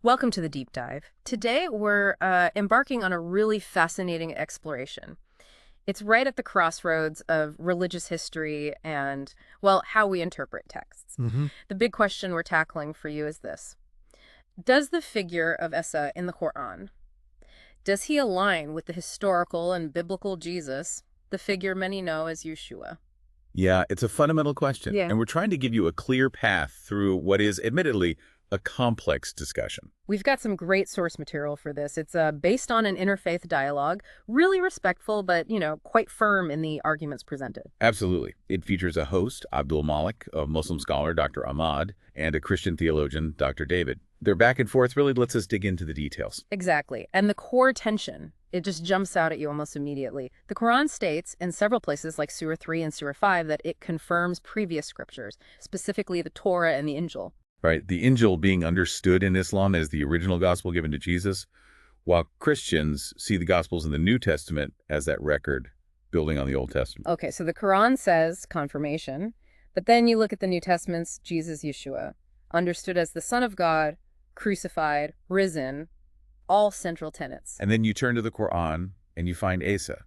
Welcome to the deep dive. Today, we're embarking on a really fascinating exploration. It's right at the crossroads of religious history and, well, how we interpret texts. hmm The big question we're tackling for you is this. Does the figure of Issa in the Quran, does he align with the historical and biblical Jesus, the figure many know as Yeshua? Yeah, it's a fundamental question, Yeah. and we're trying to give you a clear path through what is, admittedly, a complex discussion. We've got some great source material for this. It's based on an interfaith dialogue, really respectful, but, quite firm in the arguments presented. Absolutely. It features a host, Abdul Malik, a Muslim scholar, Dr. Ahmad, and a Christian theologian, Dr. David. Their back and forth really lets us dig into the details. Exactly. And the core tension, it just jumps out at you almost immediately. The Quran states in several places like Surah 3 and Surah 5 that it confirms previous scriptures, specifically the Torah and the Injil. Right? The Injil being understood in Islam as the original gospel given to Jesus, while Christians see the Gospels in the New Testament as that record building on the Old Testament. Okay, so the Quran says confirmation, but then you look at the New Testament's Jesus Yeshua, understood as the Son of God, crucified, risen, all central tenets. And then you turn to the Quran and you find Asa.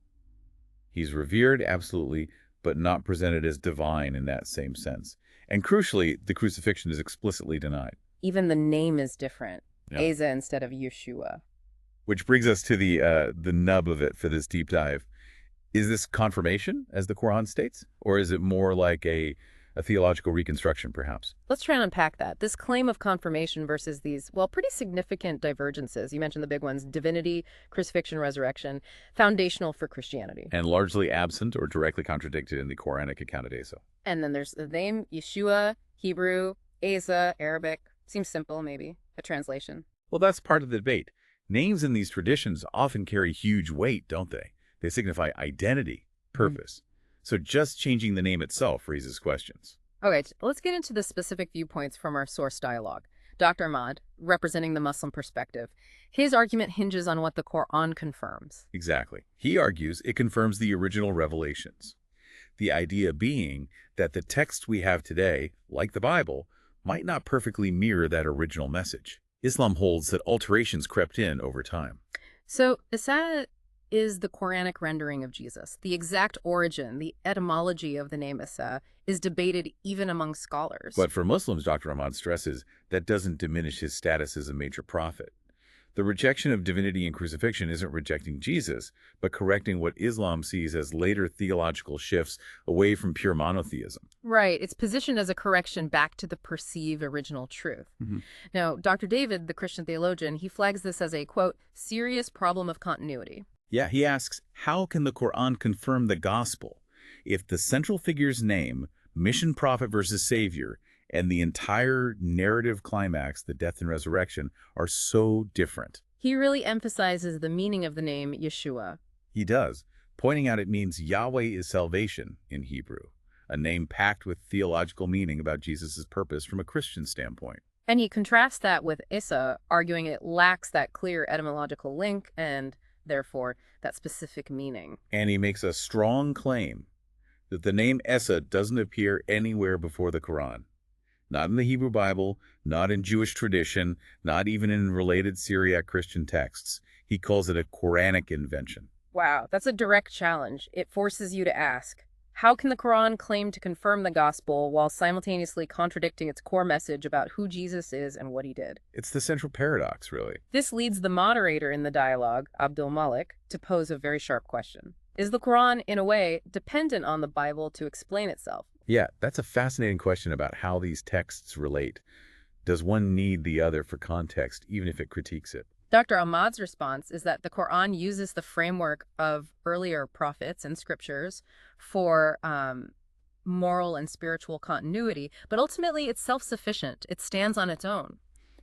He's revered, absolutely, but not presented as divine in that same sense. And crucially, the crucifixion is explicitly denied. Even the name is different. Yeah. Asa instead of Yeshua. Which brings us to the nub of it for this deep dive. Is this confirmation, as the Quran states, or is it more like a theological reconstruction, perhaps? Let's try and unpack that. This claim of confirmation versus these, well, pretty significant divergences. You mentioned the big ones, divinity, crucifixion, resurrection, foundational for Christianity. And largely absent or directly contradicted in the Quranic account of Asa. And then there's the name, Yeshua, Hebrew, Asa, Arabic. Seems simple, maybe, a translation. Well, that's part of the debate. Names in these traditions often carry huge weight, don't they? They signify identity, purpose. So just changing the name itself raises questions. Okay, let's get into the specific viewpoints from our source dialogue. Dr. Ahmad, representing the Muslim perspective, his argument hinges on what the Quran confirms. Exactly. He argues it confirms the original revelations. The idea being that the text we have today, like the Bible, might not perfectly mirror that original message. Islam holds that alterations crept in over time. So, Isa is the Quranic rendering of Jesus. The exact origin, the etymology of the name Isa, is debated even among scholars. But for Muslims, Dr. Ahmad stresses, that doesn't diminish his status as a major prophet. The rejection of divinity and crucifixion isn't rejecting Jesus, but correcting what Islam sees as later theological shifts away from pure monotheism. Right. It's positioned as a correction back to the perceived original truth. Now, Dr. David, the Christian theologian, he flags this as a, quote, serious problem of continuity. Yeah, he asks, how can the Quran confirm the gospel if the central figure's name, mission prophet versus savior, and the entire narrative climax, the death and resurrection, are so different? He really emphasizes the meaning of the name Yeshua. He does, pointing out it means Yahweh is salvation in Hebrew, a name packed with theological meaning about Jesus' purpose from a Christian standpoint. And he contrasts that with Isa, arguing it lacks that clear etymological link and, therefore, that specific meaning. And he makes a strong claim that the name Esa doesn't appear anywhere before the Quran. Not in the Hebrew Bible, not in Jewish tradition, not even in related Syriac Christian texts. He calls it a Quranic invention. Wow, that's a direct challenge. It forces you to ask, how can the Quran claim to confirm the gospel while simultaneously contradicting its core message about who Jesus is and what he did? It's the central paradox, really. This leads the moderator in the dialogue, Abdul Malik, to pose a very sharp question. Is the Quran, in a way, dependent on the Bible to explain itself? Yeah, that's a fascinating question about how these texts relate. Does one need the other for context, even if it critiques it? Dr. Ahmad's response is that the Quran uses the framework of earlier prophets and scriptures for moral and spiritual continuity, but ultimately it's self-sufficient. It stands on its own.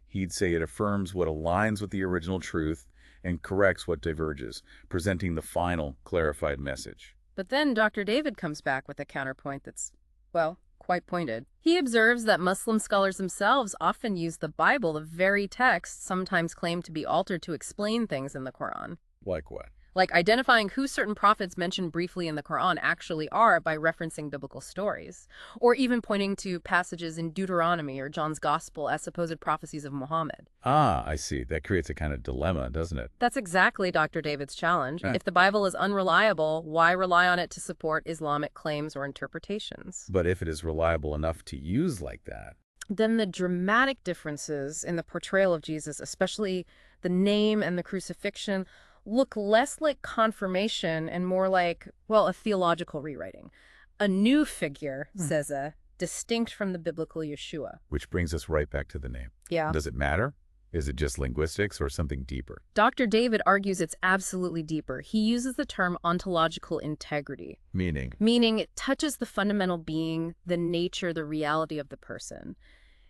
He'd say it affirms what aligns with the original truth and corrects what diverges, presenting the final, clarified message. But then Dr. David comes back with a counterpoint that's, well, quite pointed. He observes that Muslim scholars themselves often use the Bible, the very text, sometimes claimed to be altered to explain things in the Quran. Like what? like identifying who certain prophets mentioned briefly in the Quran actually are by referencing biblical stories, or even pointing to passages in Deuteronomy or John's Gospel as supposed prophecies of Muhammad. Ah, I see. That creates a kind of dilemma, doesn't it? That's exactly Dr. David's challenge. Eh, If the Bible is unreliable, why rely on it to support Islamic claims or interpretations? But if it is reliable enough to use like that, Then the dramatic differences in the portrayal of Jesus, especially the name and the crucifixion, look less like confirmation and more like, well, a theological rewriting. A new figure, says a, distinct from the biblical Yeshua. which brings us right back to the name. Yeah. Does it matter? Is it just linguistics or something deeper? Dr. David argues it's absolutely deeper. He uses the term ontological integrity, Meaning, meaning it touches the fundamental being, the nature, the reality of the person.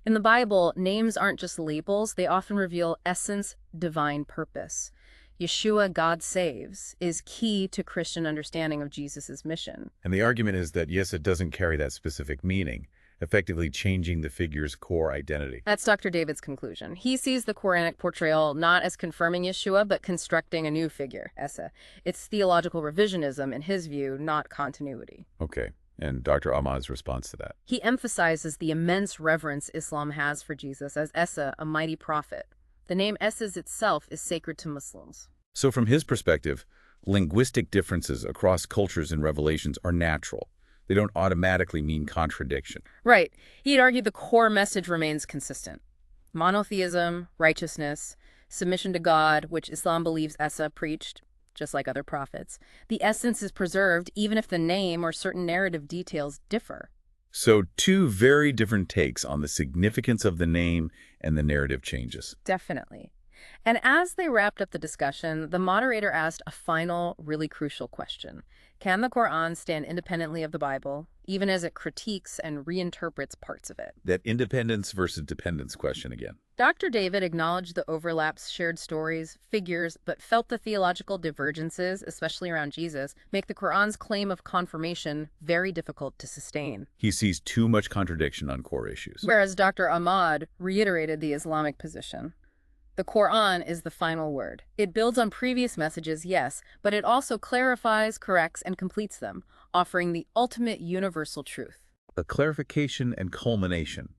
In the Bible, names aren't just labels, they often reveal essence, divine purpose. Yeshua, God saves, is key to Christian understanding of Jesus' mission. and the argument is that yes, it doesn't carry that specific meaning, effectively changing the figure's core identity. That's Dr. David's conclusion. He sees the Quranic portrayal not as confirming Yeshua, but constructing a new figure, Essa. It's theological revisionism, in his view, not continuity. Okay, and Dr. Ahmad's response to that. He emphasizes the immense reverence Islam has for Jesus as Essa, a mighty prophet. The name Essas itself is sacred to Muslims. So from his perspective, linguistic differences across cultures and revelations are natural. They don't automatically mean contradiction. Right. He'd argue the core message remains consistent. Monotheism, righteousness, submission to God, which Islam believes Essa preached, just like other prophets. The essence is preserved even if the name or certain narrative details differ. So two very different takes on the significance of the name and the narrative changes. Definitely. And as they wrapped up the discussion, the moderator asked a final, really crucial question. Can the Quran stand independently of the Bible, even as it critiques and reinterprets parts of it? That independence versus dependence question again. Dr. David acknowledged the overlaps, shared stories, figures, but felt the theological divergences, especially around Jesus, make the Quran's claim of confirmation very difficult to sustain. He sees too much contradiction on core issues. Whereas Dr. Ahmad reiterated the Islamic position. The Quran is the final word. It builds on previous messages, yes, but it also clarifies, corrects, and completes them, offering the ultimate universal truth. A clarification and culmination,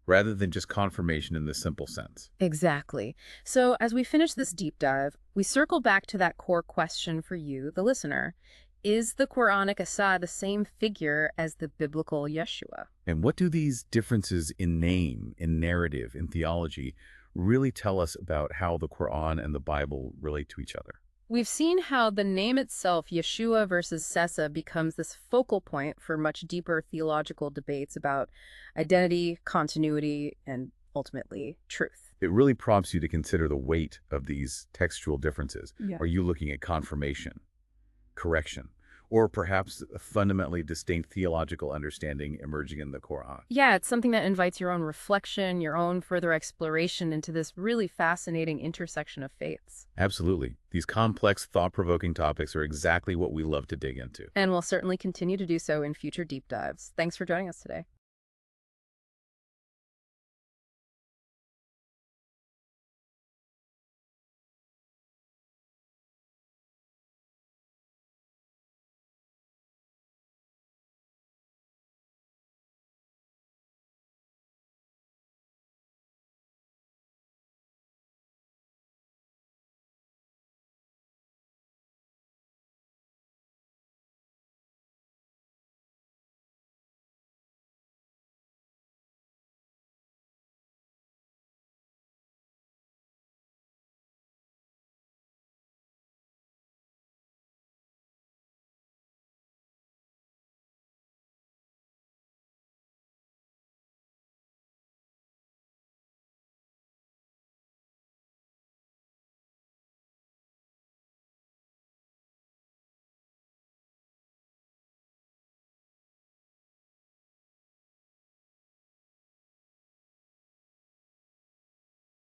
rather than just confirmation in the simple sense. Exactly. So as we finish this deep dive, we circle back to that core question for you, the listener. Is the Quranic Issa the same figure as the biblical Yeshua? And what do these differences in name, in narrative, in theology really tell us about how the Quran and the Bible relate to each other? We've seen how the name itself, Yeshua versus Sessa, becomes this focal point for much deeper theological debates about identity, continuity, and ultimately truth. It really prompts you to consider the weight of these textual differences. Yeah. Are you looking at confirmation, correction, or perhaps a fundamentally distinct theological understanding emerging in the Quran? Yeah, it's something that invites your own reflection, your own further exploration into this really fascinating intersection of faiths. Absolutely. These complex, thought-provoking topics are exactly what we love to dig into. And we'll certainly continue to do so in future deep dives. Thanks for joining us today.